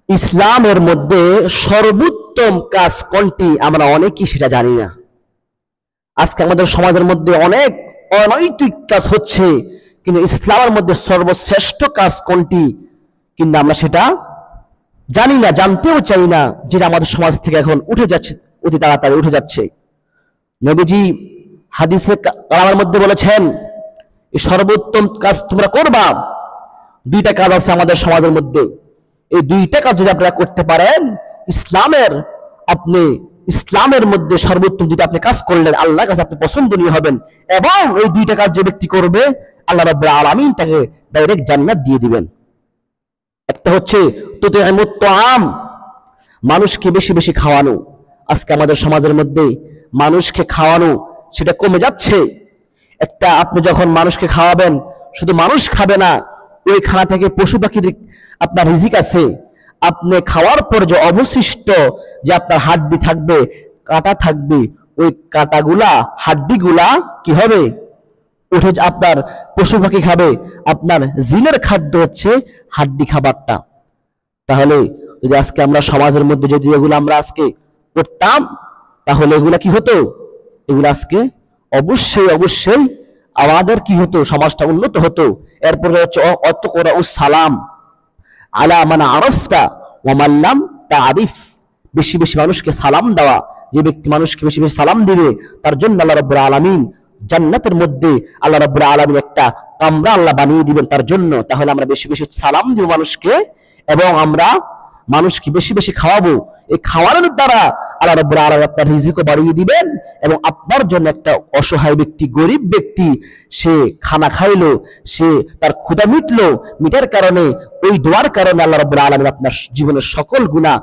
ইসলামের মধ্যে সর্বোত্তম কাজ কোনটি আমরা অনেকেই সেটা জানি না। আজকে আমাদের সমাজের মধ্যে অনেক অনৈতিক কাজ হচ্ছে, কিন্তু ইসলামের মধ্যে সর্বশ্রেষ্ঠ কাজ কোনটি কিন্তু আমরা সেটা জানি না, জানতেও চাই না, যেটা আমাদের সমাজ থেকে এখন উঠে যাচ্ছে, অতি তাড়াতাড়ি উঠে যাচ্ছে। নবীজি হাদিসে কালামের মধ্যে বলেছেন, এই সর্বোত্তম কাজ তোমরা করবা। দুইটা কাজ আছে আমাদের সমাজের মধ্যে, এই দুইটা কাজ যদি আপনারা করতে পারেন, ইসলামের মধ্যে সর্বোত্তম দুইটা আপনি কাজ করলেন, আল্লাহর কাছে আপনি পছন্দনীয় হবেন, এবং এই দুইটা কাজ যে ব্যক্তি করবে আল্লাহ রাব্বুল আলামিন তাকে ডাইরেক্ট জান্নাত দিয়ে দিবেন। একটা হচ্ছে তুতিমুত তাআম, মানুষকে বেশি বেশি খাওয়ানো। আজকে আমাদের সমাজের মধ্যে মানুষকে খাওয়ানো সেটা কমে যাচ্ছে। একটা আপনি যখন মানুষকে খাওয়াবেন, শুধু মানুষ খাবে না, ওই খানা থেকে পশু পাখির আপনার রিজিক আছে। আপনি খাওয়ার পর যে অবশিষ্ট যে আপনার হাড্ডি থাকবে, কাঁটা থাকবে, ওই কাঁটাগুলা হাড্ডিগুলা কি হবে, উঠে আপনার পশু পাখি খাবে। আপনার জিনের খাদ্য হচ্ছে হাড্ডি খাবারটা। তাহলে যদি আজকে আমরা সমাজের মধ্যে যদি এগুলো আমরা আজকে করতাম, তাহলে এগুলা কি হতো, এগুলো আজকে অবশ্যই অবশ্যই আমাদের কি হতো, সমাজটা উন্নত হতো। এরপরে হচ্ছে অত করা ও সালাম আলা মান আরাফতা ওয়া মান লাম তারিফ, বেশি বেশি মানুষকে সালাম দেওয়া। যে ব্যক্তি মানুষকে বেশি বেশি সালাম দিবে, তার জন্য আল্লাহ রাব্বুল আলামিন জান্নাতের মধ্যে আল্লাহ রাব্বুল আলামিন একটা কামরা আল্লাহ বানিয়ে দিবেন তার জন্য। তাহলে আমরা বেশি বেশি সালাম দিব মানুষকে, এবং আমরা মানুষকে বেশি বেশি খাওয়াবো। এই খাওয়ানোর দ্বারা আল্লাহ রাব্বুল আলামিন আপনার রিজিকও বাড়িয়ে দিবেন, এবং আপনার জন্য একটা অসহায় ব্যক্তি, গরিব ব্যক্তি, সে খানা খাইলো, সে তার ক্ষুধা মিটলো, মিটার কারণে, ওই দোয়ার কারণে আল্লাহ রাব্বুল আলামিন আপনার জীবনের সকল গুনাহ